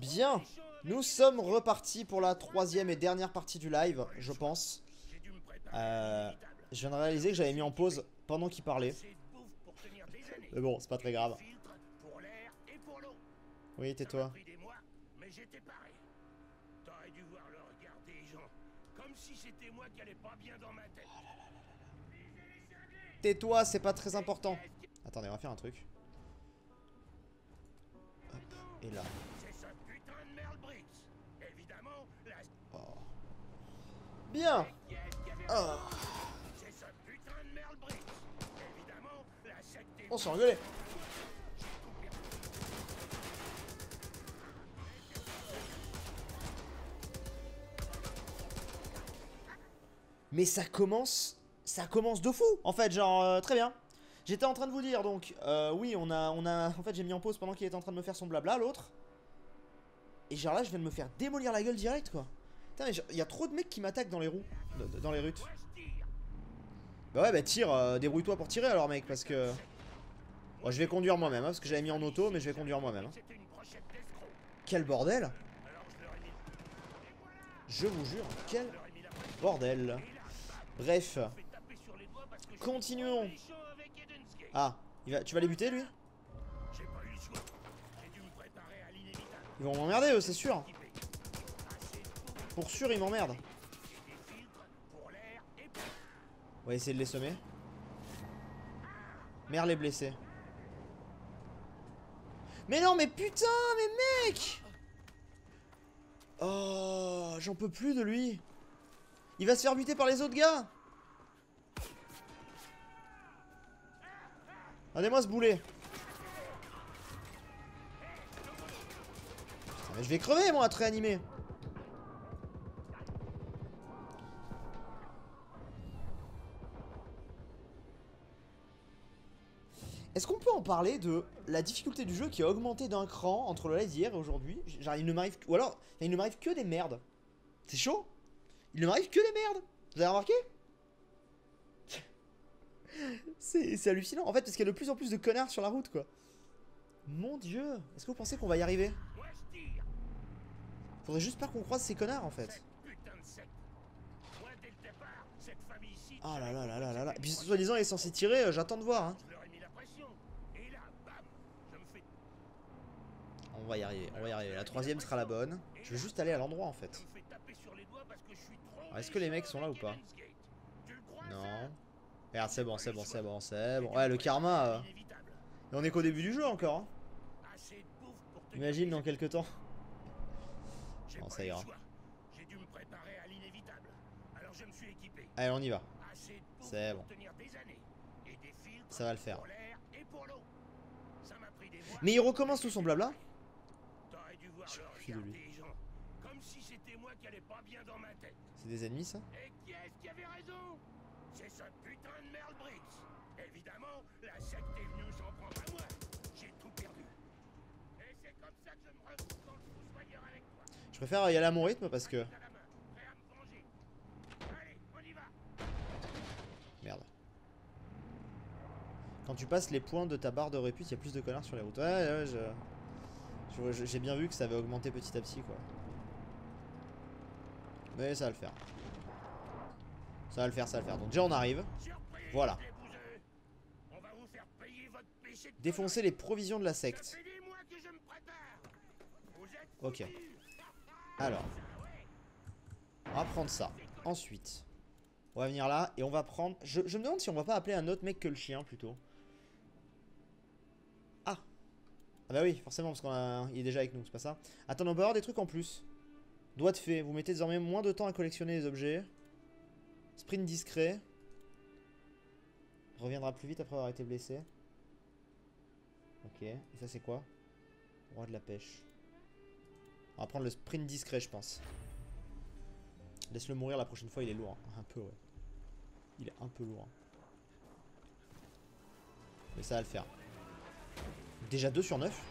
Bien, nous sommes repartis pour la troisième et dernière partie du live, je pense. Je viens de réaliser que j'avais mis en pause pendant qu'il parlait. Mais bon, c'est pas très grave. Oui, tais-toi. Tais-toi, c'est pas très important. Attendez, on va faire un truc. Hop, et là. Oh. Bien. Oh. On s'est engueulé. Mais ça commence de fou. En fait, genre, très bien. J'étais en train de vous dire, donc, oui, en fait, j'ai mis en pause pendant qu'il était en train de me faire son blabla, l'autre. Et genre là, je viens de me faire démolir la gueule direct, quoi. Putain, mais il y a trop de mecs qui m'attaquent dans les roues, dans les rues. Bah ouais, bah tire, débrouille-toi pour tirer alors, mec, parce que... Bon, je vais conduire moi-même, hein, parce que j'avais mis en auto, mais je vais conduire moi-même. Hein. Quel bordel! Je vous jure, quel bordel! Bref. Continuons. Ah, tu vas les buter, lui? Ils vont m'emmerder, eux, c'est sûr. Pour sûr, ils m'emmerdent. On va essayer de les semer. Merde, les blessés. Mais non, mais putain, mais mec! Oh, j'en peux plus de lui. Il va se faire buter par les autres gars. Regardez-moi ce boulet. Putain, mais je vais crever, moi, à te réanimer. Est-ce qu'on peut en parler de la difficulté du jeu qui a augmenté d'un cran entre le live d'hier et aujourd'hui? Genre, il ne m'arrive... Ou alors, il ne m'arrive que des merdes. C'est chaud. Il ne m'arrive que des merdes. Vous avez remarqué? C'est hallucinant. En fait, parce qu'il y a de plus en plus de connards sur la route, quoi. Mon dieu. Est-ce que vous pensez qu'on va y arriver? Faudrait juste pas qu'on croise ces connards, en fait. Ah là là là là là là. Et puis, soi-disant, il est censé tirer, j'attends de voir, hein. On va y arriver, on va y arriver. La troisième sera la bonne. Je veux juste aller à l'endroit, en fait. Est-ce que les mecs sont là ou pas? Non. Regarde, c'est bon, c'est bon, c'est bon, c'est bon. Ouais, le karma. Et on est qu'au début du jeu encore. Hein. Imagine dans quelques temps. Bon, ça ira. Allez, on y va. C'est bon. Ça va le faire. Mais il recommence tout son blabla. Je suis de lui. C'est des ennemis, ça? C'est ce putain de merde Brix. Évidemment, la secte est venue s'en prendre à moi. J'ai tout perdu. Et c'est comme ça que je me retrouve dans le fossoyeur avec toi. Je préfère y aller à mon rythme parce que... Allez, on y va. Merde. Quand tu passes les points de ta barre de répute, il y a plus de connards sur les routes. Ouais, j'ai bien vu que ça avait augmenté petit à petit, quoi. Mais ça va le faire. Ça va le faire, ça va le faire. Donc déjà on arrive. Voilà. Défoncer les provisions de la secte. Ok. Alors. On va prendre ça. Ensuite. On va venir là et on va prendre... Je me demande si on va pas appeler un autre mec que le chien plutôt. Ah. Ah bah oui, forcément parce qu'il est déjà avec nous, c'est pas ça. Attends, on peut avoir des trucs en plus. Doigt de fée. Vous mettez désormais moins de temps à collectionner les objets. Sprint discret. Reviendra plus vite après avoir été blessé. Ok. Et ça c'est quoi? Roi de la pêche. On va prendre le sprint discret je pense. Laisse-le mourir la prochaine fois, il est lourd. Hein. Un peu ouais. Il est un peu lourd. Hein. Mais ça va le faire. Déjà 2 sur 9.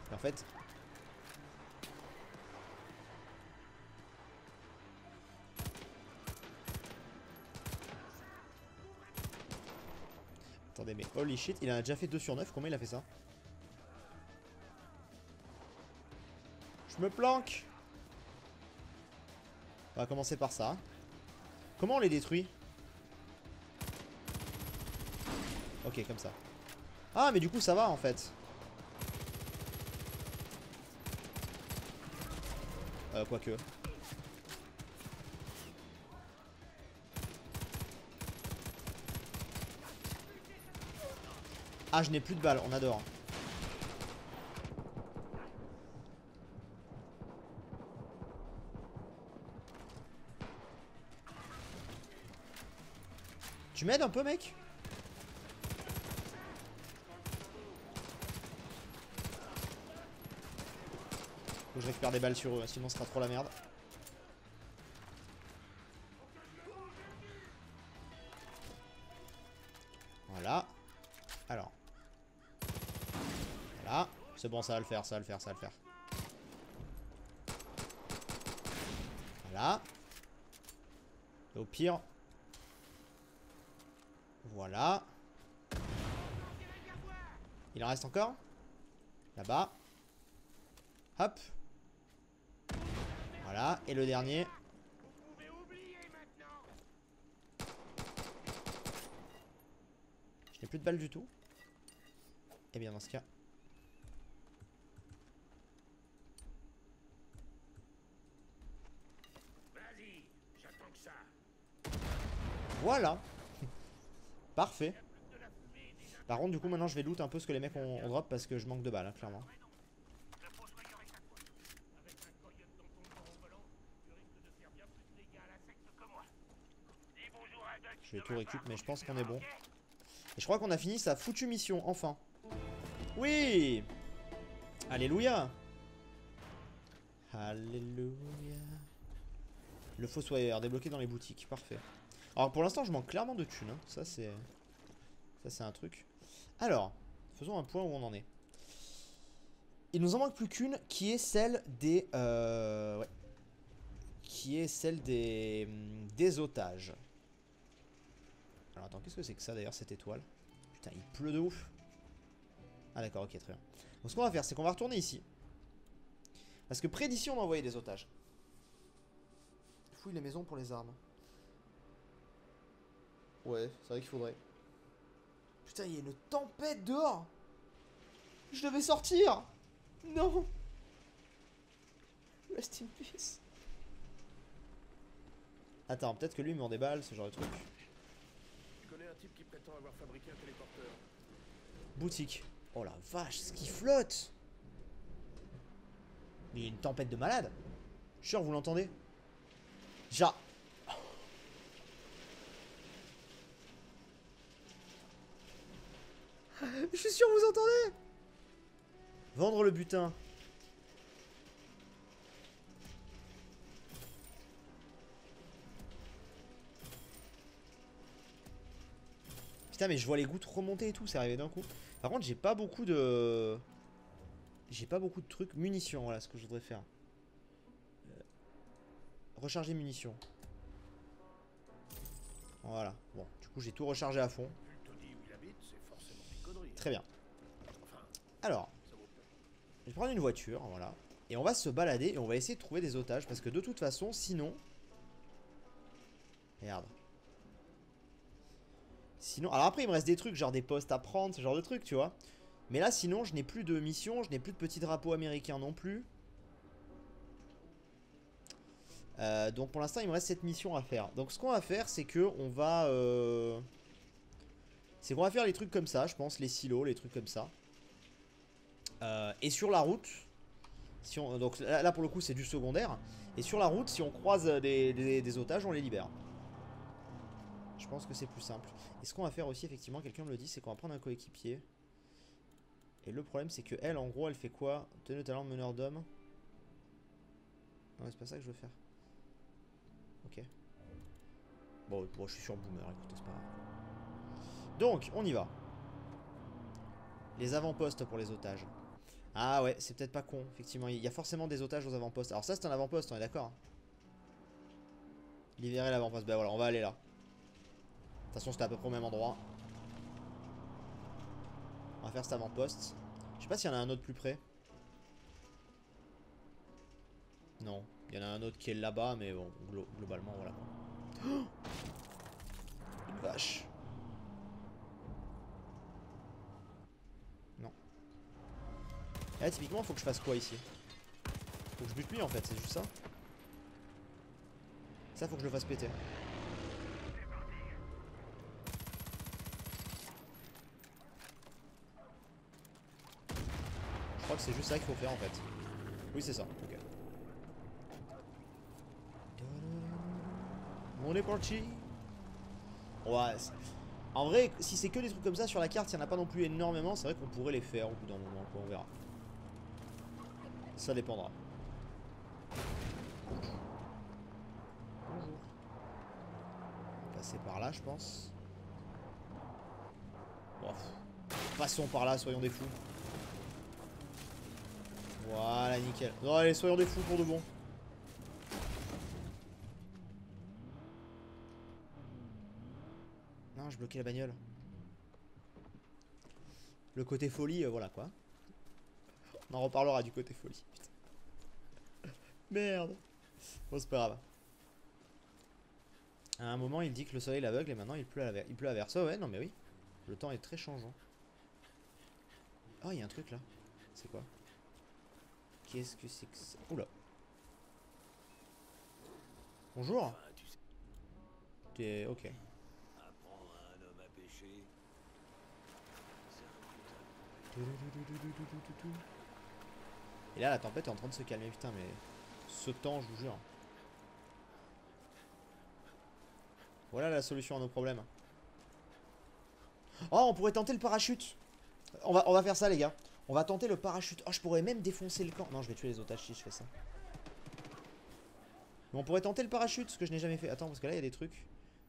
Et en fait... Attendez, mais holy shit, il en a déjà fait 2 sur 9. Comment il a fait ça? Je me planque. On va commencer par ça. Comment on les détruit? Ok, comme ça. Ah, mais du coup, ça va en fait. Quoique. Ah, je n'ai plus de balles, on adore. Tu m'aides un peu, mec? Faut que je récupère des balles sur eux, sinon ce sera trop la merde. Voilà. Alors. Voilà. C'est bon, ça va le faire, ça va le faire, ça va le faire. Voilà. Et au pire. Voilà. Il en reste encore? Là-bas. Hop. Voilà. Et le dernier. Je n'ai plus de balles du tout. Et bien dans ce cas. Voilà. Parfait. Par contre, du coup, maintenant je vais loot un peu ce que les mecs ont drop parce que je manque de balles, hein, clairement. Je vais tout récup, mais je pense qu'on est bon. Et je crois qu'on a fini sa foutue mission, enfin. Oui! Alléluia! Alléluia. Le fossoyeur, débloqué dans les boutiques, parfait. Alors pour l'instant, je manque clairement de thunes, hein. Ça c'est un truc. Alors, faisons un point où on en est. Il nous en manque plus qu'une, qui est celle des... ouais. Qui est celle des otages. Alors attends, qu'est-ce que c'est que ça d'ailleurs, cette étoile? Putain, il pleut de ouf. Ah d'accord, ok, très bien. Donc ce qu'on va faire, c'est qu'on va retourner ici. Parce que près d'ici, on a envoyé des otages. Fouille les maisons pour les armes. Ouais, c'est vrai qu'il faudrait. Putain, il y a une tempête dehors. Je devais sortir. Non. Rest in peace. Attends, peut-être que lui il me rend des balles, ce genre de truc. Je connais un type qui prétend avoir fabriqué un téléporteur. Boutique. Oh la vache, ce qui flotte. Mais il y a une tempête de malade. Je suis sûr, vous l'entendez? Ja. Je suis sûr, vous entendez? Vendre le butin. Putain, mais je vois les gouttes remonter et tout, c'est arrivé d'un coup. Par contre, j'ai pas beaucoup de... J'ai pas beaucoup de trucs. Munitions, voilà ce que je voudrais faire. Recharger munitions. Voilà. Bon, du coup, j'ai tout rechargé à fond. Très bien. Alors, je vais prendre une voiture, voilà. Et on va se balader et on va essayer de trouver des otages. Parce que de toute façon, sinon... Merde. Sinon... Alors après, il me reste des trucs, genre des postes à prendre, ce genre de trucs, tu vois. Mais là, sinon, je n'ai plus de mission, je n'ai plus de petits drapeaux américains non plus. Donc pour l'instant, il me reste cette mission à faire. Donc ce qu'on va faire, c'est que on va... C'est qu'on va faire les trucs comme ça, je pense, les silos, les trucs comme ça. Et sur la route... Si on... Donc là, pour le coup, c'est du secondaire. Et sur la route, si on croise des otages, on les libère. Je pense que c'est plus simple. Et ce qu'on va faire aussi, effectivement, quelqu'un me le dit, c'est qu'on va prendre un coéquipier. Et le problème, c'est que elle, en gros, elle fait quoi? Tenue de talent de meneur d'homme. Non, c'est pas ça que je veux faire. Ok. Bon, je suis sur boomer, écoutez, c'est pas grave. Donc, on y va. Les avant-postes pour les otages. Ah ouais, c'est peut-être pas con, effectivement. Il y a forcément des otages aux avant-postes. Alors ça, c'est un avant-poste, on est d'accord. Libérer l'avant-poste. Ben voilà, on va aller là. De toute façon, c'était à peu près au même endroit. faire cet avant-poste. Je sais pas s'il y en a un autre plus près. Non, il y en a un autre qui est là-bas, mais bon, globalement, voilà. Oh, une vache. Non. Et là, typiquement, faut que je fasse quoi ici? Faut que je bute lui en fait, c'est juste ça. Ça, faut que je le fasse péter. Je crois que c'est juste ça qu'il faut faire en fait. Oui, c'est ça, ok. On est parti. Ouais, en vrai, si c'est que des trucs comme ça sur la carte, il n'y en a pas non plus énormément. C'est vrai qu'on pourrait les faire au bout d'un moment, quoi, on verra. Ça dépendra. Bonjour. On va passer par là, je pense. Bon, passons par là, soyons des fous. Voilà, nickel. Non, allez, soyons des fous pour de bon. Non, je bloquais la bagnole. Le côté folie, voilà quoi. On en reparlera du côté folie. Putain. Merde. Bon, c'est pas grave. À un moment, il dit que le soleil l'aveugle et maintenant il pleut à verse. Oh, ouais, non mais oui. Le temps est très changeant. Oh, il y a un truc là. C'est quoi? Qu'est-ce que c'est que ça? Oula. Bonjour. T'es ok. Et là, la tempête est en train de se calmer. Putain, mais ce temps, je vous jure. Voilà la solution à nos problèmes. Oh, on pourrait tenter le parachute. On va faire ça, les gars. On va tenter le parachute. Oh, je pourrais même défoncer le camp. Non, je vais tuer les otages si je fais ça. Mais on pourrait tenter le parachute, ce que je n'ai jamais fait. Attends, parce que là, il y a des trucs.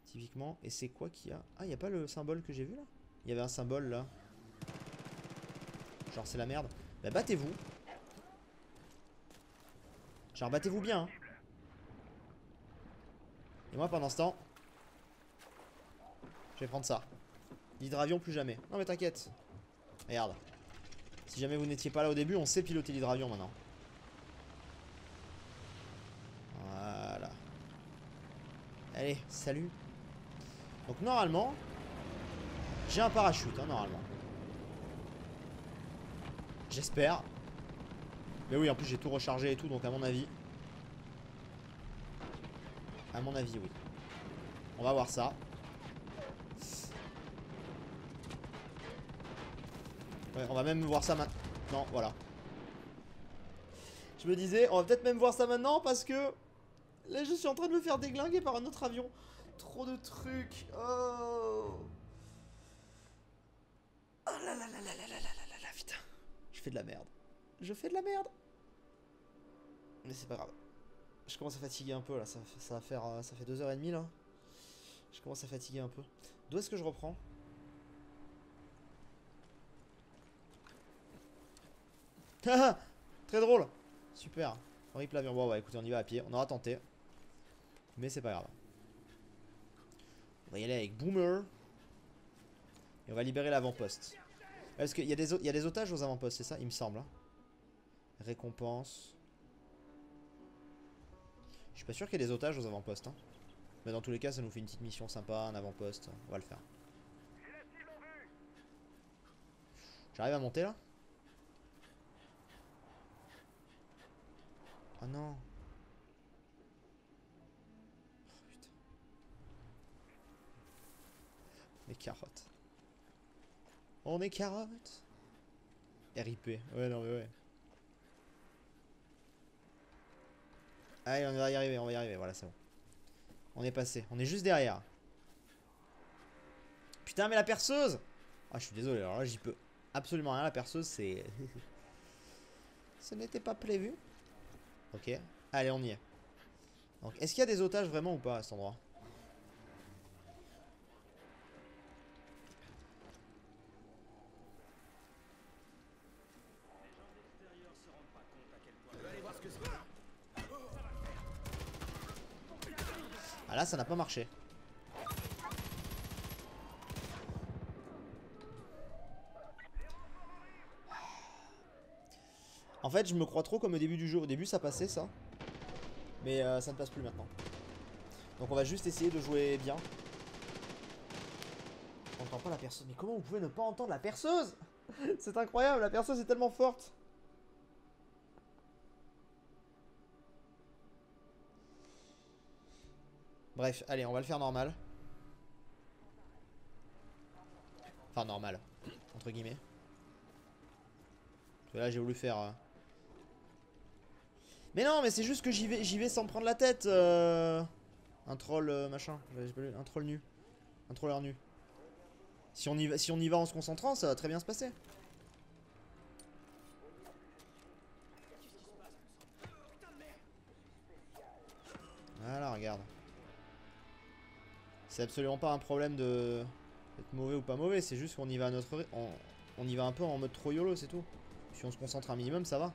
Typiquement. Et c'est quoi qu'il y a? Ah, il n'y a pas le symbole que j'ai vu là? Il y avait un symbole là. Genre, c'est la merde. Bah, battez-vous. Genre, battez-vous bien. Hein. Et moi, pendant ce temps, je vais prendre ça. L'hydravion, plus jamais. Non, mais t'inquiète. Regarde. Si jamais vous n'étiez pas là au début, on sait piloter l'hydravion maintenant. Voilà. Allez, salut. Donc, normalement, j'ai un parachute, hein, normalement. J'espère. Mais oui, en plus, j'ai tout rechargé et tout, donc à mon avis. À mon avis, oui. On va voir ça. Ouais, on va même voir ça maintenant. Non, voilà. Je me disais, on va peut-être même voir ça maintenant parce que là, je suis en train de me faire déglinguer par un autre avion. Trop de trucs. Oh. Oh là là là là là là là là là, putain. Je fais de la merde. Je fais de la merde. Mais c'est pas grave. Je commence à fatiguer un peu là. Ça fait 2h30 là. Je commence à fatiguer un peu. D'où est-ce que je reprends? Très drôle. Super. Horrible avion. Bon, ouais, écoutez, on y va à pied. On aura tenté. Mais c'est pas grave. On va y aller avec Boomer. Et on va libérer l'avant-poste. Parce qu'il y a des otages aux avant-postes, c'est ça? Il me semble. Hein. Récompense. Je suis pas sûr qu'il y ait des otages aux avant-postes. Hein. Mais dans tous les cas, ça nous fait une petite mission sympa, un avant-poste. On va le faire. J'arrive à monter là? Oh non. Oh putain. Les carottes. On est carottes. RIP. Ouais, non, mais ouais. Allez, on va y arriver, voilà, c'est bon. On est passé, on est juste derrière. Putain, mais la perceuse! Ah, je suis désolé, alors là, j'y peux absolument rien. La perceuse, c'est... Ce n'était pas prévu. Ok, allez, on y est. Donc, est-ce qu'il y a des otages vraiment ou pas à cet endroit? Ah là, ça n'a pas marché. En fait, je me crois trop comme au début du jeu. Au début, ça passait ça. Mais ça ne passe plus maintenant. Donc on va juste essayer de jouer bien. On n'entend pas la perceuse. Mais comment vous pouvez ne pas entendre la perceuse? C'est incroyable, la perceuse est tellement forte. Bref, allez, on va le faire normal. Enfin, normal. Entre guillemets. Parce que là, j'ai voulu faire... Mais non, mais c'est juste que j'y vais sans me prendre la tête. Un troll machin. Un troll nu. Un trolleur nu. Si on y va en se concentrant, ça va très bien se passer. Voilà, regarde. C'est absolument pas un problème de d'être mauvais ou pas mauvais, c'est juste qu'on y va à notre on y va un peu en mode trop YOLO, c'est tout. Si on se concentre un minimum, ça va.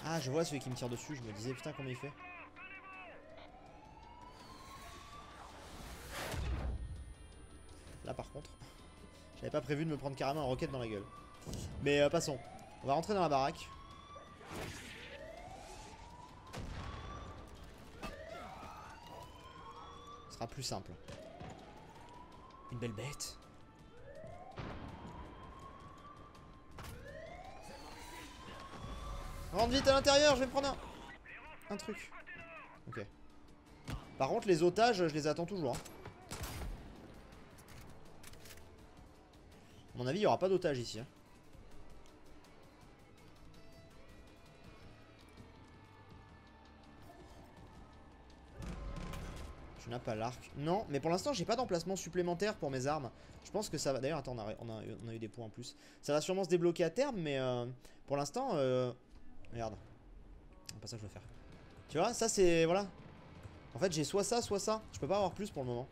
Ah, je vois celui qui me tire dessus, je me disais putain comment il fait. Là par contre, j'avais pas prévu de me prendre carrément un roquette dans la gueule. Mais passons. On va rentrer dans la baraque. Ce sera plus simple. Une belle bête. Rentre vite à l'intérieur, je vais me prendre un truc. Ok. Par contre, les otages, je les attends toujours. Hein. À mon avis, il n'y aura pas d'otages ici. Hein. Je n'ai pas l'arc. Non, mais pour l'instant, j'ai pas d'emplacement supplémentaire pour mes armes. Je pense que ça va... D'ailleurs, attends, on a eu des points en plus. Ça va sûrement se débloquer à terme, mais pour l'instant... Regarde. C'est pas ça que je veux faire. Tu vois, ça c'est... Voilà. En fait, j'ai soit ça, soit ça. Je peux pas avoir plus pour le moment.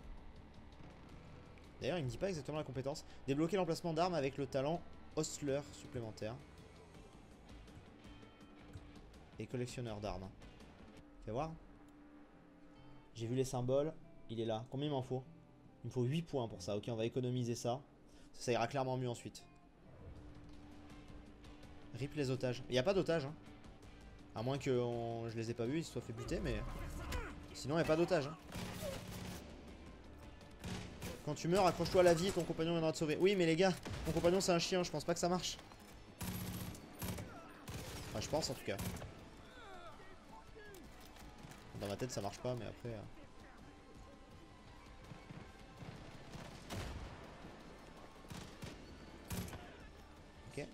D'ailleurs, il me dit pas exactement la compétence. Débloquer l'emplacement d'armes avec le talent Hostler supplémentaire. Et collectionneur d'armes. Fais voir. J'ai vu les symboles. Il est là. Combien il m'en faut? Il me faut 8 points pour ça. Ok, on va économiser ça. Ça ira clairement mieux ensuite. Rip les otages. Il n'y a pas d'otages. Hein. À moins que je les ai pas vus, ils se soient fait buter, mais... Sinon, il n'y a pas d'otages. Hein. Quand tu meurs, accroche-toi à la vie et ton compagnon viendra te sauver. Oui, mais les gars, mon compagnon c'est un chien, je pense pas que ça marche. Enfin, je pense en tout cas. Dans ma tête, ça marche pas, mais après... Ok.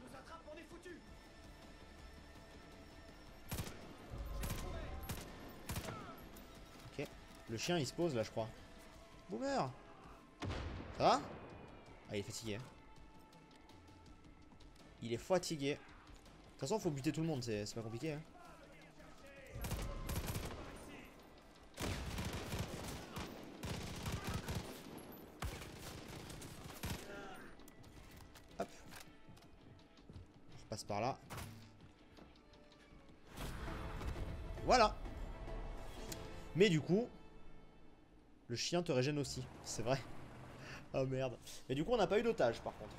Ok. Le chien, il se pose là, je crois. Boomer! Ça va? Ah, il est fatigué. Il est fatigué. De toute façon, faut buter tout le monde, c'est pas compliqué. Hein. Hop. On repasse par là. Voilà. Mais du coup, le chien te régène aussi. C'est vrai. Oh merde. Mais du coup, on n'a pas eu d'otage par contre.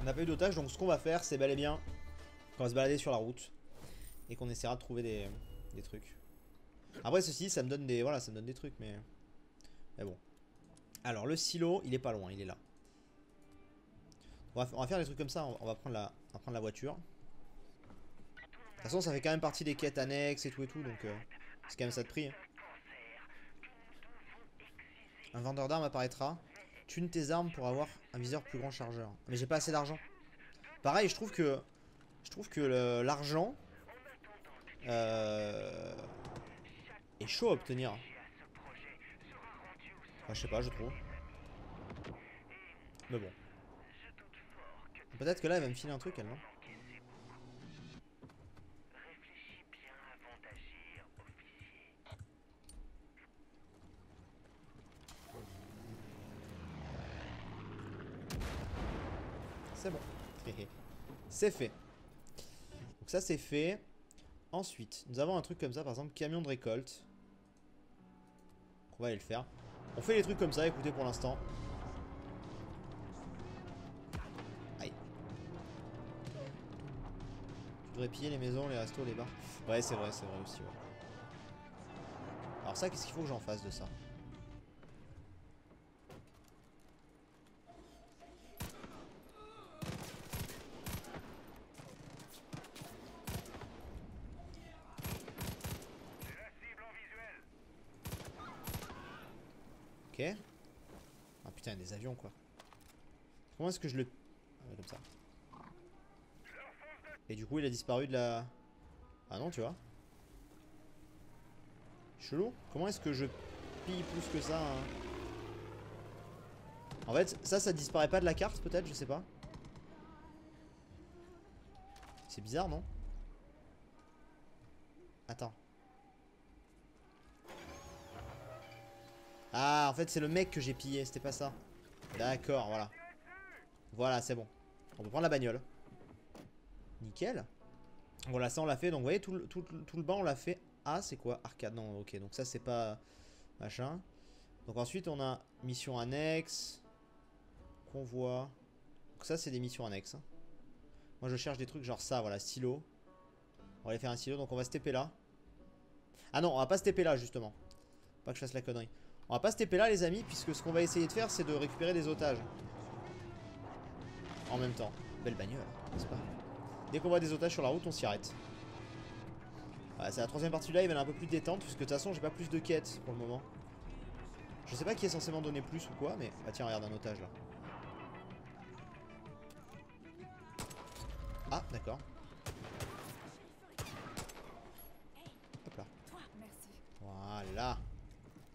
On n'a pas eu d'otage, donc ce qu'on va faire, c'est bel et bien qu'on va se balader sur la route et qu'on essaiera de trouver des trucs. Après, ceci, ça me donne des, voilà, ça me donne des trucs, mais bon. Alors, le silo, il est pas loin, il est là. On va faire des trucs comme ça. On va prendre la voiture. De toute façon, ça fait quand même partie des quêtes annexes et tout, donc c'est quand même ça de prix. Hein. Un vendeur d'armes apparaîtra. Tune tes armes pour avoir un viseur plus grand chargeur. Mais j'ai pas assez d'argent. Pareil, je trouve que l'argent est chaud à obtenir. Enfin, je sais pas, je trouve. Mais bon. Peut-être que là, elle va me filer un truc, elle, non? C'est bon. C'est fait. Donc ça c'est fait. Ensuite, nous avons un truc comme ça, par exemple, camion de récolte. On va aller le faire. On fait les trucs comme ça, écoutez, pour l'instant. Aïe. Je voudrais piller les maisons, les restos, les bars. Ouais, c'est vrai aussi, ouais. Alors ça, qu'est-ce qu'il faut que j'en fasse de ça? Ok. Ah putain, il y a des avions quoi. Comment est-ce que je le... Ah, ouais, comme ça. Et du coup il a disparu de la... Ah non, tu vois. Chelou. Comment est-ce que je pille plus que ça hein? En fait, ça disparaît pas de la carte peut-être, je sais pas. C'est bizarre, non? Attends. Ah, en fait, c'est le mec que j'ai pillé, c'était pas ça. D'accord, voilà. Voilà, c'est bon. On peut prendre la bagnole. Nickel. Voilà, ça on l'a fait. Donc, vous voyez, tout le banc, on l'a fait. Ah, c'est quoi? Arcade. Non, ok. Donc, ça, c'est pas machin. Donc, ensuite, on a mission annexe. Convoi. Donc, ça, c'est des missions annexes. Moi, je cherche des trucs genre ça, voilà, stylo. On va aller faire un stylo. Donc, on va se TP là. Ah non, on va pas se TP là, justement. Pas que je fasse la connerie. On va pas se TP là, les amis, puisque ce qu'on va essayer de faire, c'est de récupérer des otages. En même temps. Belle bagnole, n'est-ce pas? Dès qu'on voit des otages sur la route, on s'y arrête. Voilà, c'est la troisième partie du live, elle est un peu plus détente, puisque de toute façon, j'ai pas plus de quêtes pour le moment. Je sais pas qui est censé m'en donner plus ou quoi, mais... Ah tiens, regarde un otage là. Ah, d'accord. Hop là. Voilà.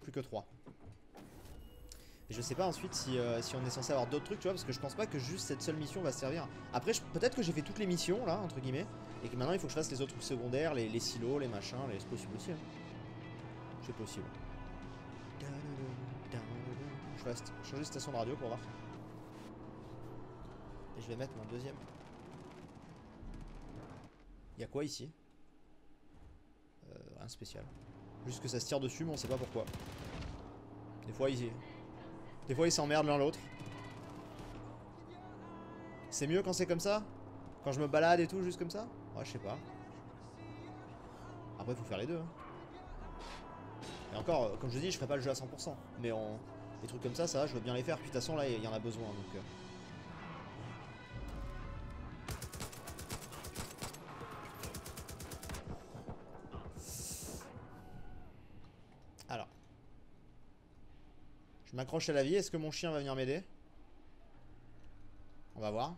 Plus que 3. Et je sais pas ensuite si on est censé avoir d'autres trucs, tu vois, parce que je pense pas que juste cette seule mission va servir. Après, peut-être que j'ai fait toutes les missions, là, entre guillemets, et que maintenant il faut que je fasse les autres trucs secondaires, les silos, les machins, c'est possible aussi. Hein. C'est possible. Je vais changer de station de radio pour voir. Et je vais mettre mon deuxième. Il y a quoi ici? Rien de spécial. Juste que ça se tire dessus, mais on sait pas pourquoi. Des fois, ils s'emmerdent l'un l'autre. C'est mieux quand c'est comme ça? Quand je me balade et tout, juste comme ça? Ouais, je sais pas. Après, il faut faire les deux. Hein. Et encore, comme je dis, je ferai pas le jeu à 100%. Mais les trucs comme ça, je veux bien les faire. Puis de toute façon, là, il y en a besoin. Donc, Alors. Je m'accroche à la vie. Est-ce que mon chien va venir m'aider? On va voir.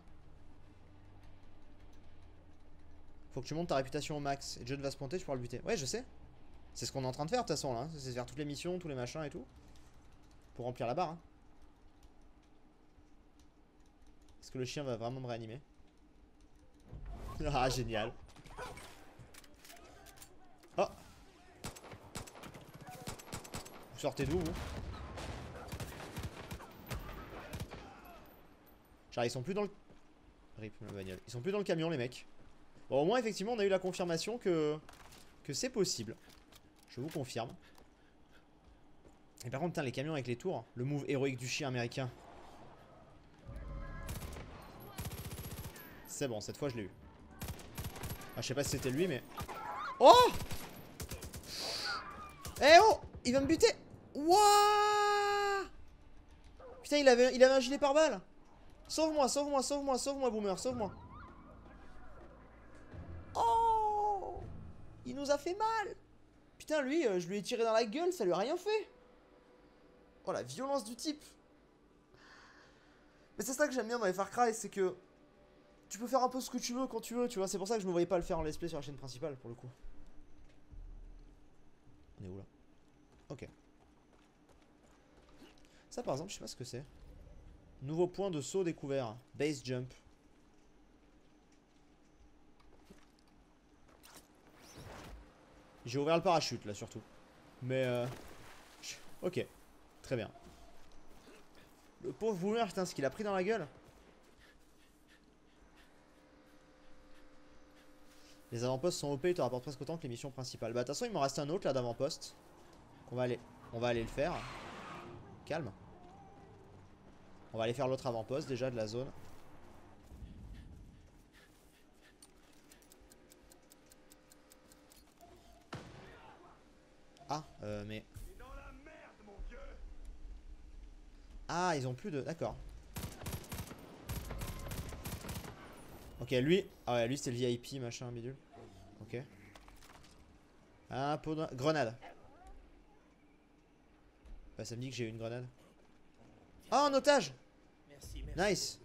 Faut que tu montes ta réputation au max. Et John va se pointer, tu pourras le buter. Ouais, je sais. C'est ce qu'on est en train de faire de toute façon là. C'est faire toutes les missions, tous les machins et tout. Pour remplir la barre. Hein. Est-ce que le chien va vraiment me réanimer? Ah, génial. Oh. Vous sortez d'où, vous? Genre, ils sont plus dans le... Rip, la bagnole. Ils sont plus dans le camion, les mecs. Bon, au moins, effectivement, on a eu la confirmation que c'est possible. Je vous confirme. Et par contre, putain, les camions avec les tours. Le move héroïque du chien américain. C'est bon, cette fois, je l'ai eu. Ah, je sais pas si c'était lui, mais... Oh! Eh oh! Il va me buter! Wouah! Putain, il avait un gilet pare-balles! Sauve-moi, sauve-moi, sauve-moi, sauve-moi, Boomer, sauve-moi! Oh! Il nous a fait mal! Putain, lui, je lui ai tiré dans la gueule, ça lui a rien fait! Oh, la violence du type! Mais c'est ça que j'aime bien dans les Far Cry, c'est que... Tu peux faire un peu ce que tu veux quand tu veux, tu vois. C'est pour ça que je me voyais pas le faire en let's play sur la chaîne principale, pour le coup. On est où, là? Ok. Ça, par exemple, je sais pas ce que c'est. Nouveau point de saut découvert. Base jump. J'ai ouvert le parachute, là, surtout. Mais, ok. Très bien. Le pauvre boomer, putain, ce qu'il a pris dans la gueule. Les avant-postes sont OP, ils te rapportent presque autant que les missions principales. Bah de toute façon il m'en reste un autre là d'avant-poste. On va aller le faire. Calme. On va aller faire l'autre avant-poste déjà de la zone. Ah, mais... Ah, ils ont plus de... D'accord. Ok, lui... Ah ouais, lui c'était le VIP, machin, bidule. Ok. Un pot de... Grenade. Bah ça me dit que j'ai eu une grenade. Ah, un otage. Merci. Nice.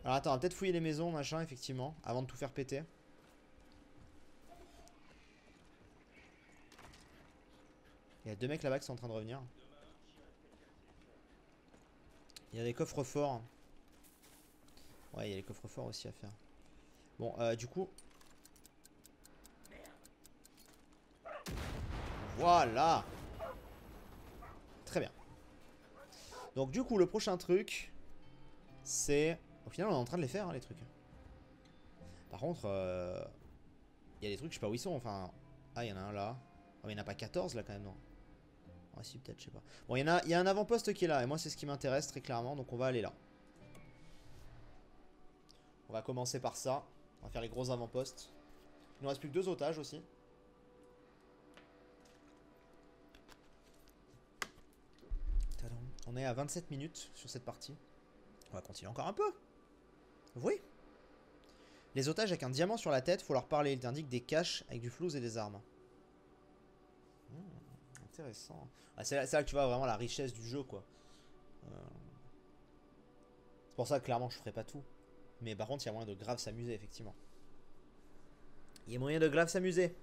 Alors attends, on va peut-être fouiller les maisons, machin, effectivement, avant de tout faire péter. Il y a deux mecs là-bas qui sont en train de revenir. Il y a des coffres forts. Ouais, il y a les coffres forts aussi à faire. Bon, du coup... Voilà. Très bien. Donc du coup, le prochain truc, c'est... Au final, on est en train de les faire, hein, les trucs. Par contre, il y a des trucs, je sais pas où ils sont. Enfin... Ah, il y en a un là. Oh, mais il n'y en a pas 14 là quand même, non. Ah si, peut-être, je sais pas. Bon, il y a un avant-poste qui est là. Et moi, c'est ce qui m'intéresse très clairement. Donc on va aller là. On va commencer par ça. On va faire les gros avant-postes. Il nous reste plus que 2 otages aussi. Tadam. On est à 27 minutes sur cette partie. On va continuer encore un peu. Oui. Les otages avec un diamant sur la tête, faut leur parler. Ils t'indiquent des caches avec du flouze et des armes. Intéressant. Ah, c'est là que tu vois vraiment la richesse du jeu, quoi. C'est pour ça que clairement je ferai pas tout. Mais par contre, il y a moyen de grave s'amuser, effectivement. Il y a moyen de grave s'amuser.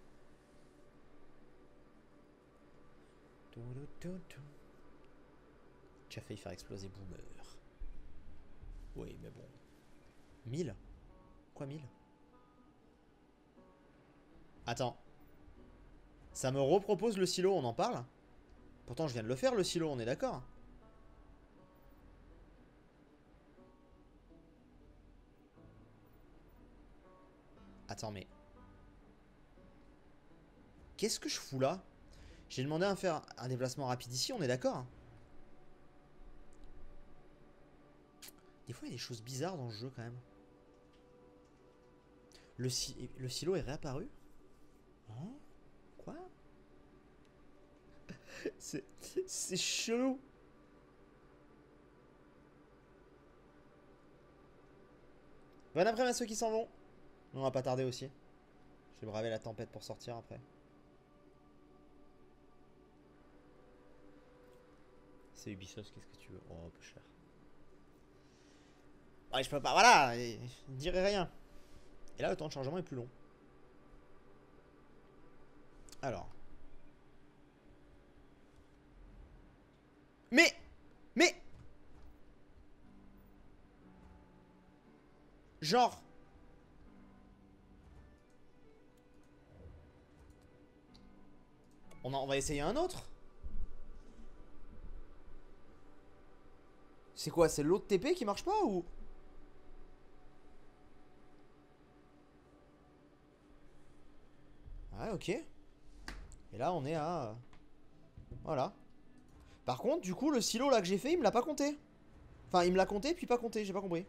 Tu as failli faire exploser Boomer. Oui, mais bon. 1000 ? Quoi 1000 ? Attends. Ça me repropose le silo, on en parle ? Pourtant, je viens de le faire, le silo, on est d'accord ? Attends, mais... Qu'est-ce que je fous là? J'ai demandé à faire un déplacement rapide ici, on est d'accord? Des fois, il y a des choses bizarres dans le jeu, quand même. Le silo est réapparu? Hein? Quoi? C'est chelou. Bon après-midi à ceux qui s'en vont. On va pas tarder aussi. Je vais braver la tempête pour sortir après. C'est Ubisoft, qu'est-ce que tu veux? Oh, peu cher. Ouais, je peux pas, voilà, je dirais rien. Et là, le temps de chargement est plus long. Alors. Mais genre... On va essayer un autre. C'est quoi? C'est l'autre TP qui marche pas ou... Ouais, ok. Et là, on est à... Voilà. Par contre, du coup, le silo là que j'ai fait, il me l'a pas compté. Enfin, il me l'a compté, puis pas compté, j'ai pas compris.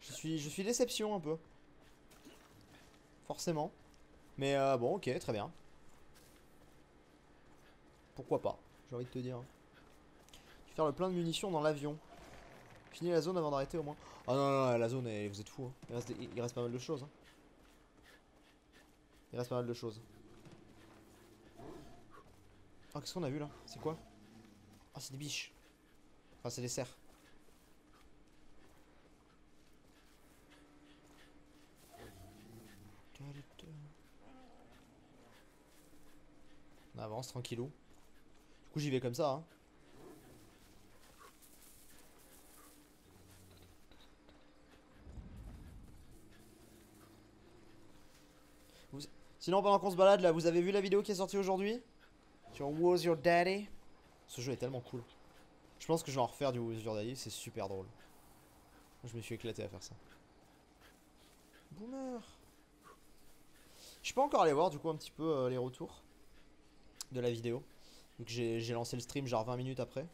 Je suis déception un peu. Forcément. Mais bon, ok, très bien. Pourquoi pas, j'ai envie de te dire. Je vais faire le plein de munitions dans l'avion. Fini la zone avant d'arrêter au moins. Ah non, non, non, la zone, vous êtes fous. Hein. Il reste pas mal de choses. Hein. Il reste pas mal de choses. Oh, qu'est-ce qu'on a vu là? C'est quoi? Ah, c'est des biches. Enfin, c'est des cerfs. On avance tranquillou. Du coup, j'y vais comme ça. Hein. Sinon, pendant qu'on se balade là, vous avez vu la vidéo qui est sortie aujourd'hui sur Who's Your Daddy? Ce jeu est tellement cool. Je pense que je vais en refaire du Who's Your Daddy, c'est super drôle. Je me suis éclaté à faire ça. Boomer. Je peux encore aller voir du coup un petit peu les retours de la vidéo. Vu que j'ai lancé le stream genre 20 minutes après.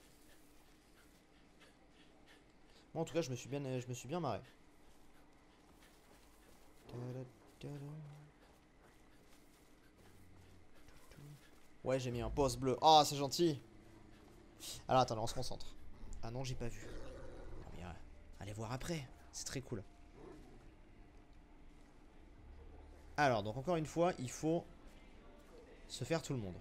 Moi en tout cas je me suis bien marré. Ouais j'ai mis un pouce bleu. Ah c'est gentil. Alors attendez on se concentre. Ah non j'ai pas vu. Non, mais, allez voir après. C'est très cool. Alors donc encore une fois il faut se faire tout le monde.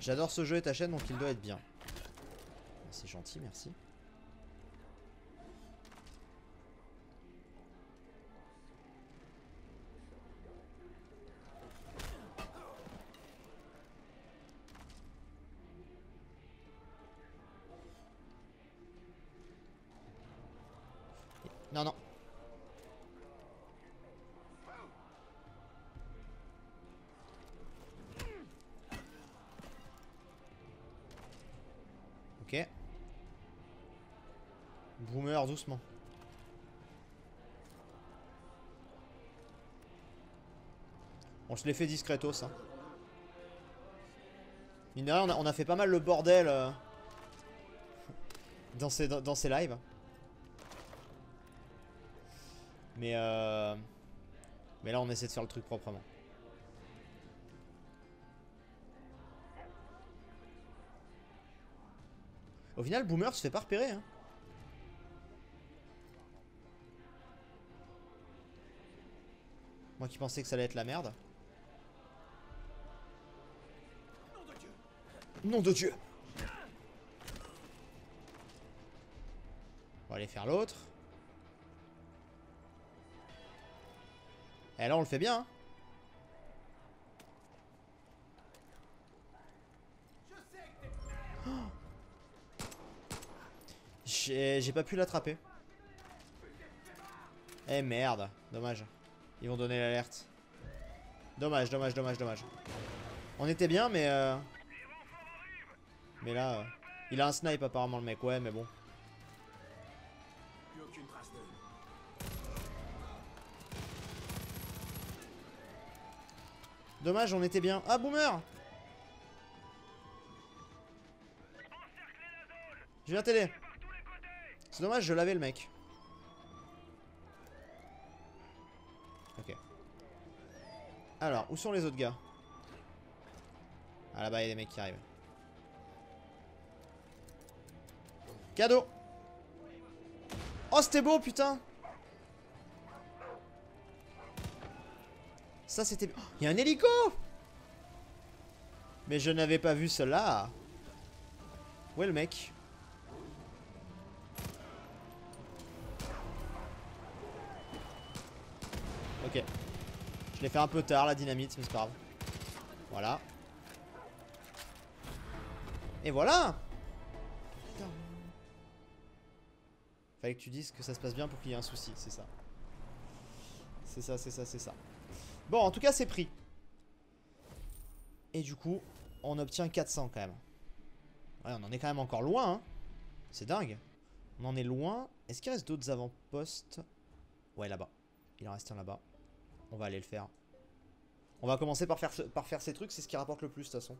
J'adore ce jeu et ta chaîne donc il doit être bien. C'est gentil, merci. Non, non. Ok. Boomer, doucement. Bon, je l'ai fait discretos. Hein. Mine de rien, on a fait pas mal le bordel dans ces lives. Mais là, on essaie de faire le truc proprement. Au final, Boomer se fait pas repérer. Hein. Moi qui pensais que ça allait être la merde. Nom de Dieu. On va aller faire l'autre. Et là, on le fait bien. Hein. J'ai pas pu l'attraper. Eh merde, dommage. Ils vont donner l'alerte. Dommage, dommage, dommage, dommage. On était bien, mais là, il a un snipe apparemment le mec, ouais, mais bon. Dommage, on était bien. Ah, Boomer! Je viens t'aider. C'est dommage, je l'avais le mec. Ok. Alors, où sont les autres gars? Ah là-bas, il y a des mecs qui arrivent. Cadeau! Oh, c'était beau, putain! Ça, c'était... Oh, il y a un hélico! Mais je n'avais pas vu cela. Où est le mec? Ok. Je l'ai fait un peu tard, la dynamite, mais c'est pas grave. Voilà. Et voilà! Fallait que tu dises que ça se passe bien pour qu'il y ait un souci, c'est ça. C'est ça, c'est ça, c'est ça. Bon, en tout cas, c'est pris. Et du coup, on obtient 400 quand même. Ouais, on en est quand même encore loin, hein. C'est dingue. On en est loin. Est-ce qu'il reste d'autres avant-postes? Ouais, là-bas. Il en reste un là-bas. On va aller le faire. On va commencer par faire ces trucs, c'est ce qui rapporte le plus de toute façon.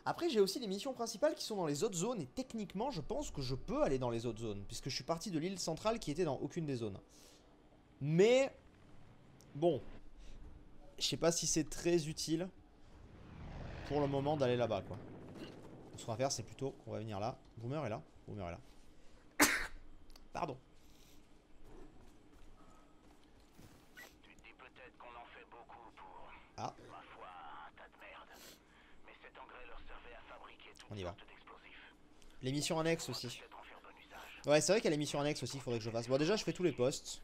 Après, j'ai aussi les missions principales qui sont dans les autres zones. Et techniquement, je pense que je peux aller dans les autres zones. Puisque je suis parti de l'île centrale qui était dans aucune des zones. Mais... Bon. Je sais pas si c'est très utile. Pour le moment d'aller là-bas, quoi. Ce qu'on va faire, c'est plutôt... On va venir là. Boomer est là. Boomer est là. Pardon. Tu te dis peut-être qu'on en fait beaucoup pour... Ah. Ma foi, un tas de merde. Mais cet engrais leur servait à fabriquer toutes On y va. sortes d'explosifs. Les missions annexes aussi. Peut-être en faire bon usage. Ouais, c'est vrai qu'il y a les missions annexes aussi, il faudrait que je fasse. Bon, déjà, je fais tous les postes.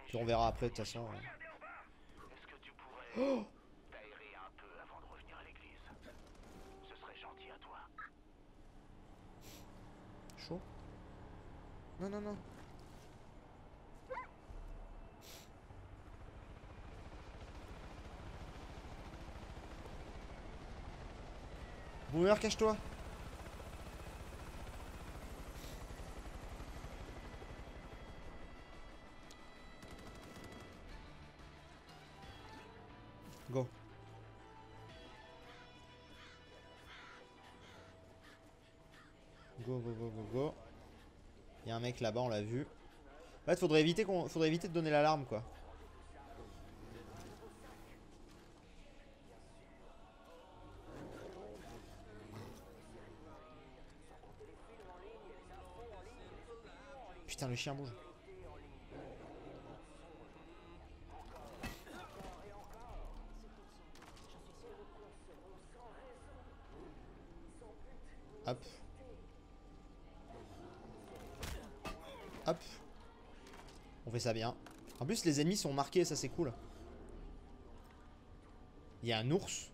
Puis on verra après, de toute façon. Est-ce que tu pourrais t'aérer un peu avant de revenir à l'église? Ce serait gentil à toi. Chaud. Non, non, non. Boomer, cache-toi. Go. Go, go, go, go, go. Il y a un mec là-bas, on l'a vu. En fait, faudrait éviter de donner l'alarme, quoi. Putain, le chien bouge. Hop. Hop. On fait ça bien. En plus, les ennemis sont marqués, ça c'est cool. Il y a un ours.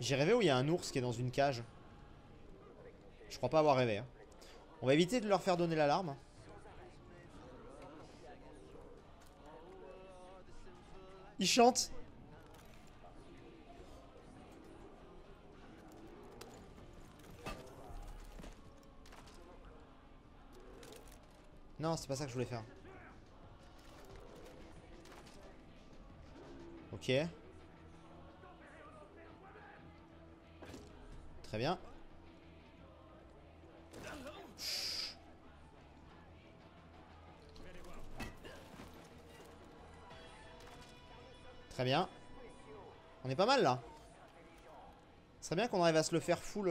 J'ai rêvé où il y a un ours qui est dans une cage. Je crois pas avoir rêvé. Hein. On va éviter de leur faire donner l'alarme. Ils chantent. Non, c'est pas ça que je voulais faire. Ok. Très bien. Très bien. On est pas mal là. Ce serait bien qu'on arrive à se le faire full.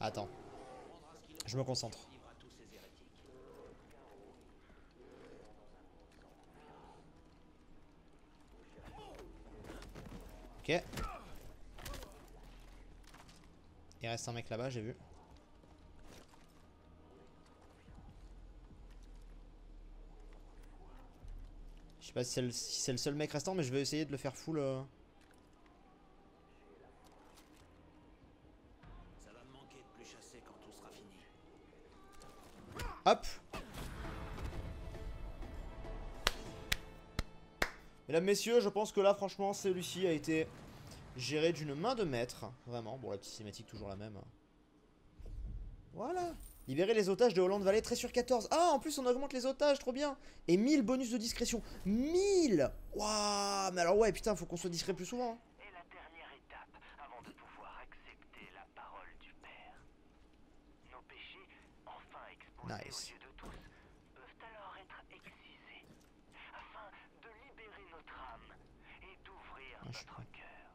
Attends. Je me concentre. Ok. Il reste un mec là-bas, j'ai vu. Je sais pas si c'est le seul mec restant, mais je vais essayer de le faire full. Ça va me manquer de plus chasser quand tout sera fini. Hop. Mesdames, messieurs, je pense que là, franchement, celui-ci a été géré d'une main de maître. Vraiment. Bon, la petite cinématique, toujours la même. Voilà. Libérer les otages de Hollande Valley, 13 sur 14. Ah, en plus, on augmente les otages, trop bien. Et 1000 bonus de discrétion. 1000. Waouh. Mais alors, ouais, putain, faut qu'on soit discret plus souvent. Hein. Et la dernière étape avant de pouvoir accepter la parole du Père. Nos péchés, enfin exposés Nice. aux yeux de tous, peuvent alors être excisés, afin de libérer notre âme et d'ouvrir Ah, je notre crois. cœur.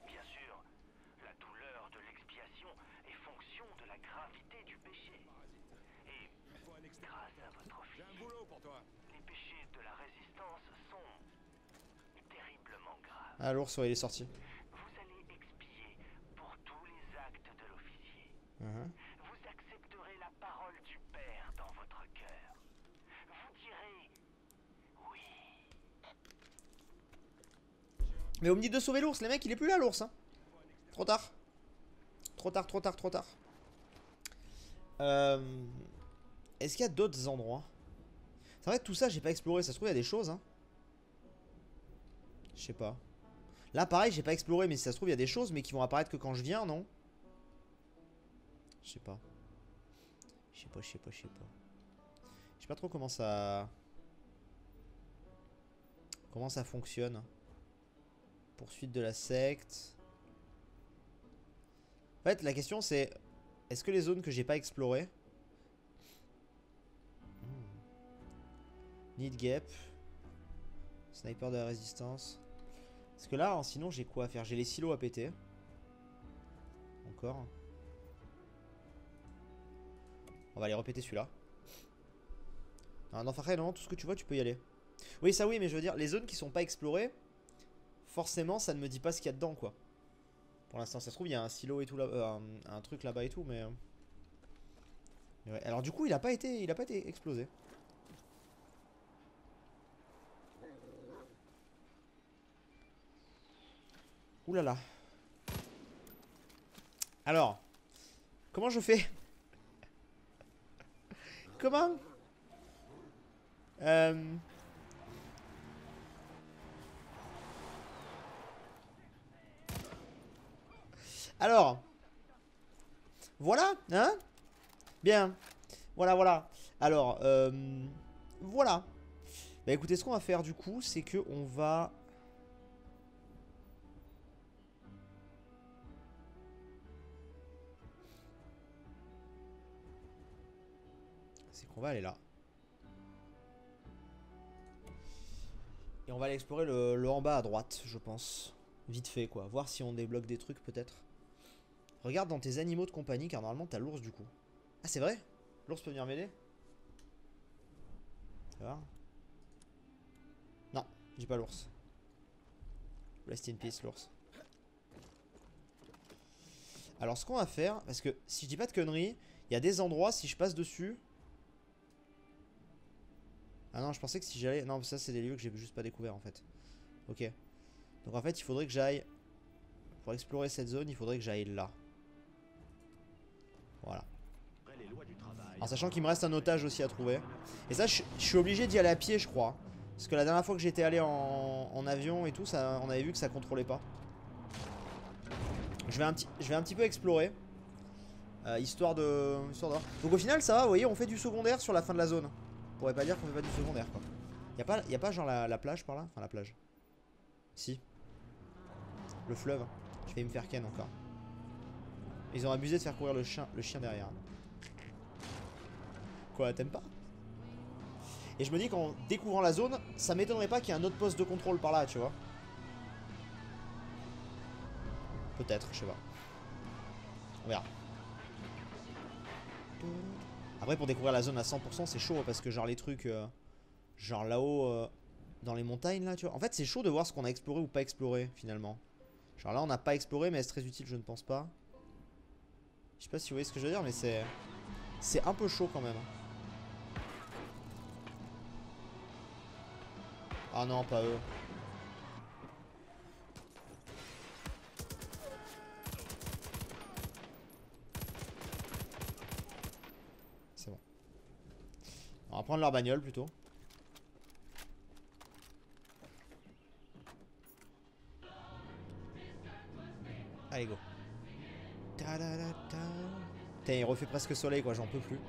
Bien sûr, la douleur de l'expiation est fonction de la gravité du péché. Et grâce à votre officier, les péchés de la résistance sont terriblement graves. Ah, l'ours, ouais, il est sorti. Vous allez expier pour tous les actes de l'officier. Vous accepterez la parole du Père dans votre cœur. Vous direz oui. Mais vous me dites de sauver l'ours, les mecs, il est plus là, l'ours. Hein. Trop tard. Trop tard, trop tard, trop tard. Est-ce qu'il y a d'autres endroits? C'est vrai que tout ça, j'ai pas exploré. Ça se trouve, il y a des choses. Hein. Je sais pas. Là, pareil, j'ai pas exploré, mais si ça se trouve, il y a des choses, mais qui vont apparaître que quand je viens, non? Je sais pas. Je sais pas, je sais pas, je sais pas. Je sais pas trop comment ça... Comment ça fonctionne. Poursuite de la secte. En fait, la question c'est... Est-ce que les zones que j'ai pas explorées... Need Gap. Sniper de la résistance. Parce que là, sinon, j'ai quoi à faire? J'ai les silos à péter. Encore. On va aller répéter celui-là. Non, Far Cry, non, tout ce que tu vois, tu peux y aller. Oui, ça oui, mais je veux dire, les zones qui sont pas explorées, forcément, ça ne me dit pas ce qu'il y a dedans, quoi. Pour l'instant, ça se trouve, il y a un silo et tout là, un truc là-bas et tout, mais ouais. Alors du coup, il a pas été explosé. Ouh là là. Alors, comment je fais? Comment? Alors, voilà, hein? Bien. Voilà, voilà. Alors, voilà. Bah écoutez, ce qu'on va faire du coup, c'est que on va... C'est qu'on va aller là. Et on va aller explorer le en bas à droite, je pense. Vite fait, quoi. Voir si on débloque des trucs, peut-être. Regarde dans tes animaux de compagnie, car normalement, t'as l'ours, du coup. Ah, c'est vrai? L'ours peut venir m'aider? Ça va? Non, j'ai pas l'ours. Rest in peace, l'ours. Alors, ce qu'on va faire, parce que si je dis pas de conneries, il y a des endroits, si je passe dessus... Ah non, je pensais que si j'allais... Non, ça, c'est des lieux que j'ai juste pas découvert, en fait. Ok. Donc, en fait, il faudrait que j'aille... Pour explorer cette zone, il faudrait que j'aille là. Voilà. En sachant qu'il me reste un otage aussi à trouver. Et ça, je suis obligé d'y aller à pied, je crois. Parce que la dernière fois que j'étais allé en avion et tout, ça, on avait vu que ça contrôlait pas. Je vais un petit peu explorer. Histoire de voir. Donc au final, ça va, vous voyez, on fait du secondaire sur la fin de la zone. On pourrait pas dire qu'on fait pas du secondaire, quoi. Y a pas genre la plage par là? Enfin, la plage. Si. Le fleuve. Je vais me faire ken encore. Ils ont abusé de faire courir le chien derrière. Quoi, t'aimes pas? Et je me dis qu'en découvrant la zone, ça m'étonnerait pas qu'il y ait un autre poste de contrôle par là, tu vois. Peut-être, je sais pas. On verra. Après, pour découvrir la zone à 100%, c'est chaud parce que genre les trucs, genre là-haut, dans les montagnes là, tu vois. En fait, c'est chaud de voir ce qu'on a exploré ou pas exploré finalement. Genre là, on n'a pas exploré, mais est-ce très utile? Je ne pense pas. Je sais pas si vous voyez ce que je veux dire, mais c'est un peu chaud quand même. Ah non, pas eux. C'est bon. On va prendre leur bagnole plutôt. Allez, go. Putain, il refait presque soleil, quoi, j'en peux plus.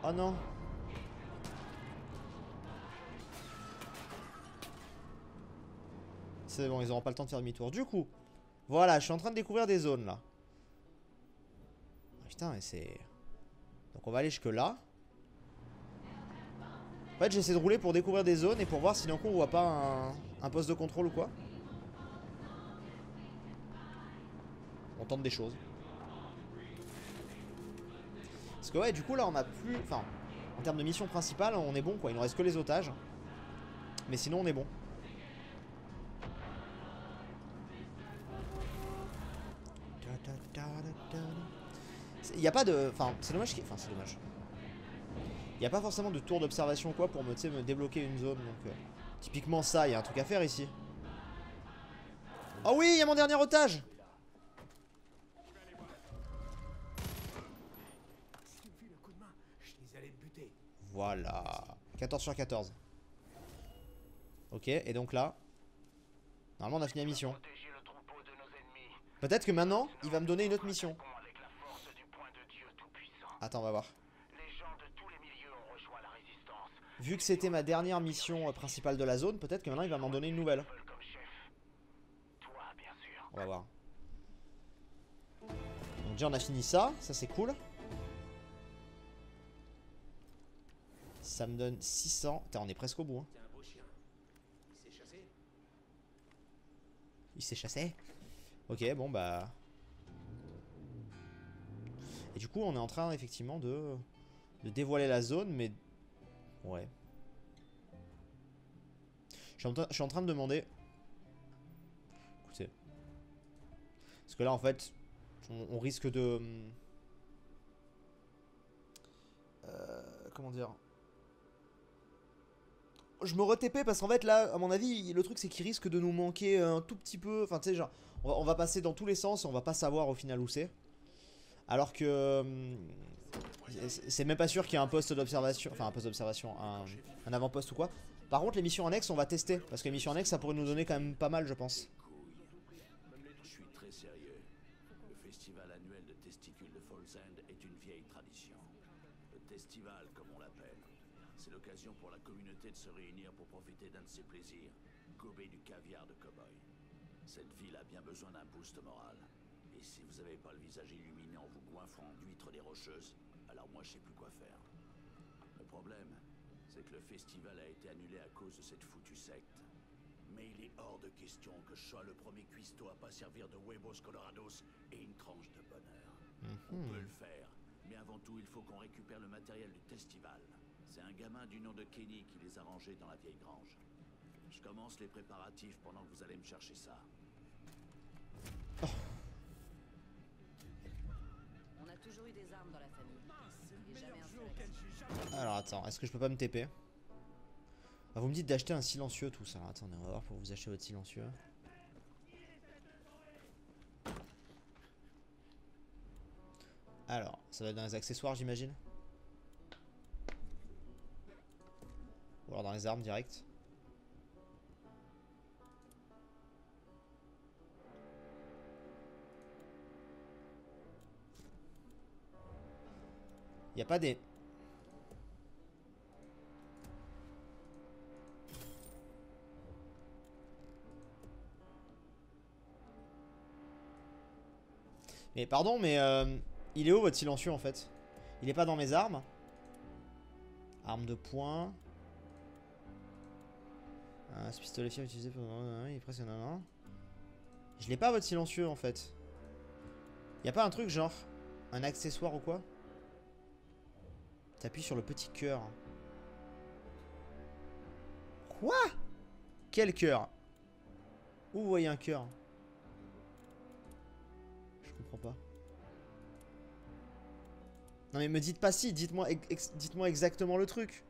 Oh non. C'est bon, ils auront pas le temps de faire demi-tour. Du coup, voilà, je suis en train de découvrir des zones là. Putain, mais c'est... Donc on va aller jusque là. En fait, j'essaie de rouler pour découvrir des zones et pour voir si d'un coup on voit pas un poste de contrôle ou quoi. On tente des choses. Parce que ouais, du coup là on a plus... Enfin, en termes de mission principale, on est bon quoi. Il nous reste que les otages. Mais sinon on est bon. Il n'y a pas de... Enfin, c'est dommage qu'il... Enfin, c'est dommage. Il n'y a pas forcément de tour d'observation ou quoi pour me débloquer une zone. Donc, typiquement ça, il y a un truc à faire ici. Oh oui, il y a mon dernier otage. Voilà. 14 sur 14. Ok, et donc là... Normalement on a fini la mission. Peut-être que maintenant, il va me donner une autre mission. Attends, on va voir. Vu que c'était ma dernière mission principale de la zone, peut-être que maintenant il va m'en donner une nouvelle. On va voir. Donc déjà on a fini ça c'est cool. Ça me donne 600. Putain, on est presque au bout. Hein. Il s'est chassé. Ok, bon bah... Et du coup on est en train effectivement de dévoiler la zone, mais... Ouais. Je suis en train de demander... Écoutez. Parce que là en fait, on risque de... comment dire? je me re-TP parce qu'en fait là, à mon avis, le truc c'est qu'il risque de nous manquer un tout petit peu. Enfin, tu sais, genre, on va passer dans tous les sens et on va pas savoir au final où c'est. Alors que c'est même pas sûr qu'il y ait un poste d'observation, enfin un poste d'observation, un avant-poste ou quoi. Par contre, les missions annexes, on va tester parce que les missions annexes, ça pourrait nous donner quand même pas mal, je pense. Je suis très sérieux. Le festival annuel de testicules de Falls End est une vieille tradition. Le festival, comme on l'appelle, c'est l'occasion pour la communauté de se réunir pour profiter d'un de ses plaisirs, gober du caviar de cow-boy. Cette ville a bien besoin d'un boost moral. Et si vous n'avez pas le visage illuminé en vous goinfrant d'huîtres des rocheuses, alors moi je sais plus quoi faire. Le problème, c'est que le festival a été annulé à cause de cette foutue secte. Mais il est hors de question que je sois le premier cuistot à pas servir de huevos colorados et une tranche de bonheur. On peut le faire, mais avant tout il faut qu'on récupère le matériel du festival. C'est un gamin du nom de Kenny qui les a rangés dans la vieille grange. Je commence les préparatifs pendant que vous allez me chercher ça. On a toujours eu des armes dans la famille. Et jamais un seul. Alors attends, est-ce que je peux pas me TP? Ah, vous me dites d'acheter un silencieux tout ça. Attendez, on va voir pour vous acheter votre silencieux. Alors, ça va être dans les accessoires j'imagine. Ou alors dans les armes direct. Y a pas des... Mais pardon, mais il est où votre silencieux en fait? Il est pas dans mes armes. Arme de poing. Ce pistolet fier utilisé pour... Il est presque... Je l'ai pas votre silencieux en fait. Y a pas un truc genre... Un accessoire ou quoi? T'appuies sur le petit cœur. Quoi? Quel cœur? Où vous voyez un cœur? Je comprends pas. Non mais me dites pas si, dites-moi dites-moi exactement le truc.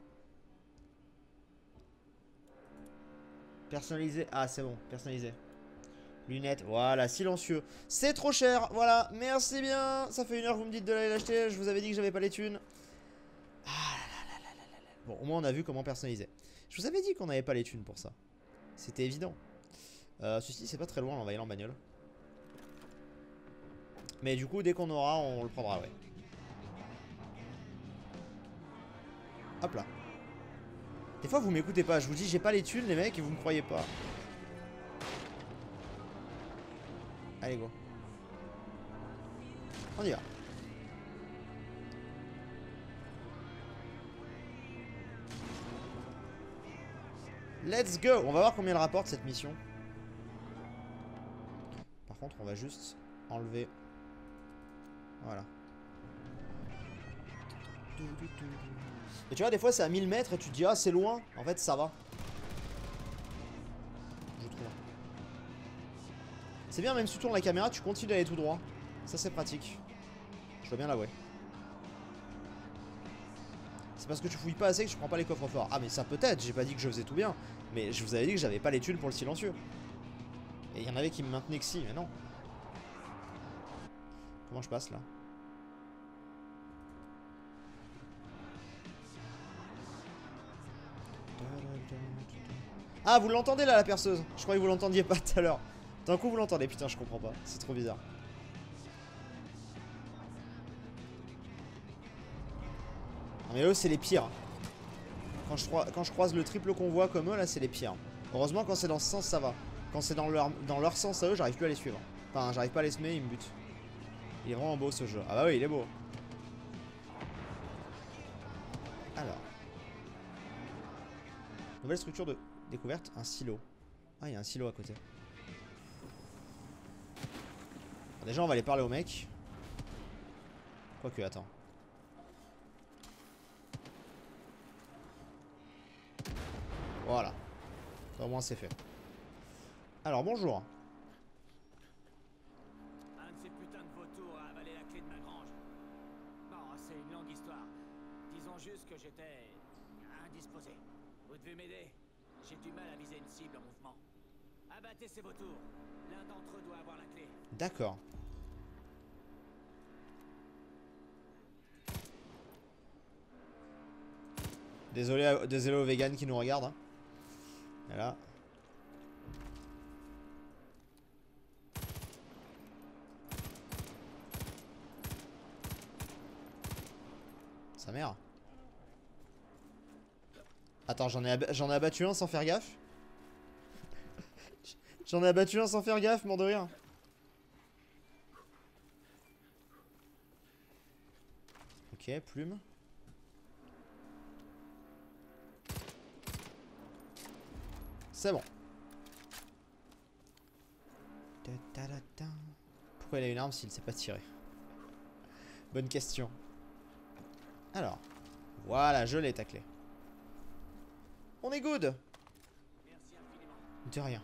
Personnalisé. Ah c'est bon, personnalisé. Lunettes, voilà, silencieux. C'est trop cher, voilà, merci bien. Ça fait 1 heure que vous me dites de l'aller l'acheter. Je vous avais dit que j'avais pas les thunes. Ah là là là là là là. Bon, au moins on a vu comment personnaliser. Je vous avais dit qu'on n'avait pas les thunes pour ça. C'était évident. Ceci, c'est pas très loin, on va y aller en bagnole. Mais du coup, dès qu'on aura, on le prendra, ouais. Hop là. Des fois, vous m'écoutez pas. Je vous dis, j'ai pas les thunes, les mecs, et vous me croyez pas. Allez, go. On y va. Let's go. On va voir combien elle rapporte cette mission. Par contre, on va juste enlever. Voilà. Et tu vois, des fois, c'est à 1000 mètres et tu te dis, ah, c'est loin. En fait, ça va. Je trouve. C'est bien, même si tu tournes la caméra, tu continues d'aller tout droit. Ça, c'est pratique. Je dois bien l'avouer. C'est parce que tu fouilles pas assez que je prends pas les coffres forts. Ah mais ça peut-être, j'ai pas dit que je faisais tout bien. Mais je vous avais dit que j'avais pas les thunes pour le silencieux. Et il y en avait qui me maintenaient que si, mais non. Comment je passe là? Ah vous l'entendez là la perceuse? Je croyais que vous l'entendiez pas tout à l'heure. D'un coup vous l'entendez, putain je comprends pas. C'est trop bizarre. Mais eux c'est les pires. Quand je croise le triple convoi comme eux là c'est les pires. Heureusement quand c'est dans ce sens ça va. Quand c'est dans leur sens à eux j'arrive plus à les suivre. Enfin j'arrive pas à les semer, ils me butent. Il est vraiment beau ce jeu. Ah bah oui il est beau. Alors. Nouvelle structure de découverte, un silo. Ah il y a un silo à côté. Bon, déjà on va aller parler au mec. Quoique attends. Voilà. Au moins c'est fait. Alors bonjour. Un de ces putains de vautours a avalé la clé de ma grange. Bon, c'est une longue histoire. Disons juste que j'étais indisposé. Vous devez m'aider. J'ai du mal à viser une cible en mouvement. Abattez ces vautours. L'un d'entre eux doit avoir la clé. D'accord. Désolé aux vegans qui nous regardent. Hein. Voilà. Sa mère. Attends, j'en ai abattu un sans faire gaffe. J'en ai abattu un sans faire gaffe, mort de rire. Ok, plume. C'est bon. Pourquoi il a une arme s'il ne sait pas tirer? Bonne question. Alors. Voilà, je l'ai ta clé. On est good. De rien.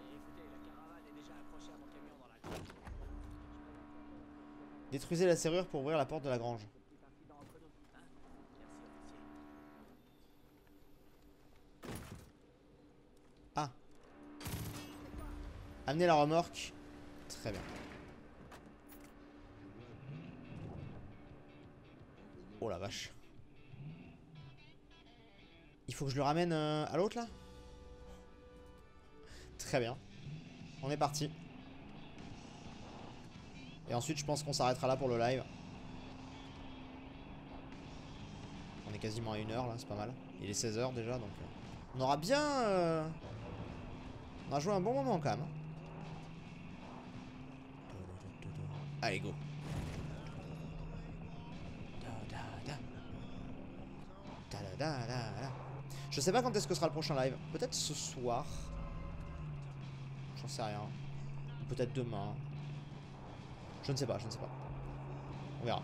Détruisez la serrure pour ouvrir la porte de la grange. Ah. Amenez la remorque. Très bien. Oh la vache. Il faut que je le ramène à l'autre là? Très bien. On est parti. Et ensuite je pense qu'on s'arrêtera là pour le live. On est quasiment à 1 heure là, c'est pas mal. Il est 16 h déjà donc on aura bien on a joué un bon moment quand même. Allez go. Je sais pas quand est-ce que sera le prochain live. Peut-être ce soir. J'en sais rien. Peut-être demain. Je ne sais pas, je ne sais pas. On verra.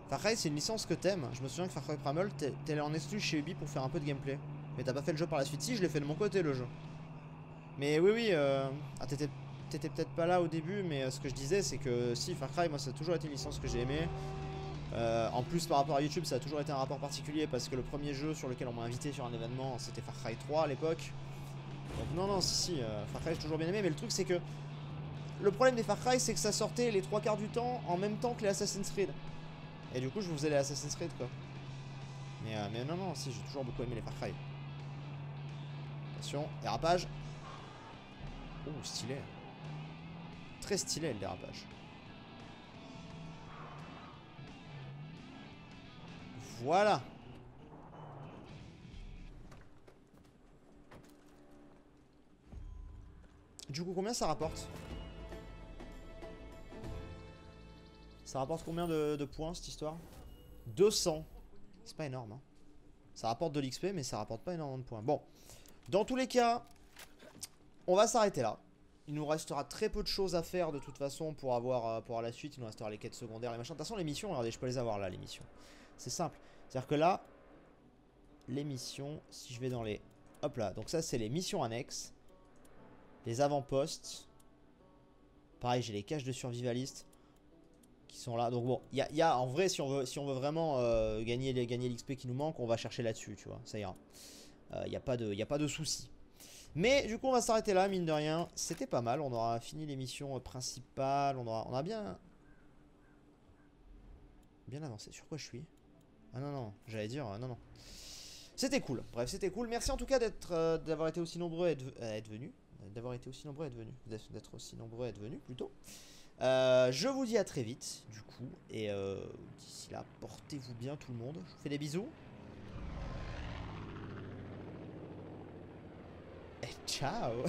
Far Cry, c'est une licence que t'aimes. Je me souviens que Far Cry Primal, t'es allé en exclu chez Ubi pour faire un peu de gameplay. Mais t'as pas fait le jeu par la suite. Si, je l'ai fait de mon côté le jeu. Mais oui, ah, t'étais peut-être pas là au début, mais ce que je disais, c'est que si, Far Cry, moi, ça a toujours été une licence que j'ai aimée. En plus, par rapport à YouTube, ça a toujours été un rapport particulier parce que le premier jeu sur lequel on m'a invité sur un événement, c'était Far Cry 3 à l'époque. Donc non, si, Far Cry j'ai toujours bien aimé, mais le truc c'est que le problème des Far Cry, c'est que ça sortait les 3/4 du temps en même temps que les Assassin's Creed. Et du coup, je vous faisais les Assassin's Creed quoi. Mais non, si, j'ai toujours beaucoup aimé les Far Cry. Attention, dérapage. Oh, stylé. Très stylé le dérapage. Voilà. Du coup, combien ça rapporte? Ça rapporte combien de points cette histoire? 200. C'est pas énorme. Hein. Ça rapporte de l'XP, mais ça rapporte pas énormément de points. Bon, dans tous les cas, on va s'arrêter là. Il nous restera très peu de choses à faire de toute façon pour avoir la suite. Il nous restera les quêtes secondaires, les machins. De toute façon, les missions, regardez, je peux les avoir là, les missions. C'est simple. C'est-à-dire que là, les missions, si je vais dans les... Hop là, donc ça, c'est les missions annexes. Les avant-postes. Pareil, j'ai les caches de survivalistes qui sont là. Donc bon, il y a en vrai, si on veut vraiment gagner l'XP qui nous manque, on va chercher là-dessus, tu vois, ça ira. Il n'y a pas de souci. Mais du coup, on va s'arrêter là, mine de rien. C'était pas mal, on aura fini les missions principales. On a bien avancé. Sur quoi je suis? Ah non, j'allais dire, non. C'était cool, bref, c'était cool. Merci en tout cas d'avoir été aussi nombreux à être venus. D'être aussi nombreux à être venus plutôt. Je vous dis à très vite du coup. Et d'ici là, portez-vous bien tout le monde. Je vous fais des bisous. Et ciao.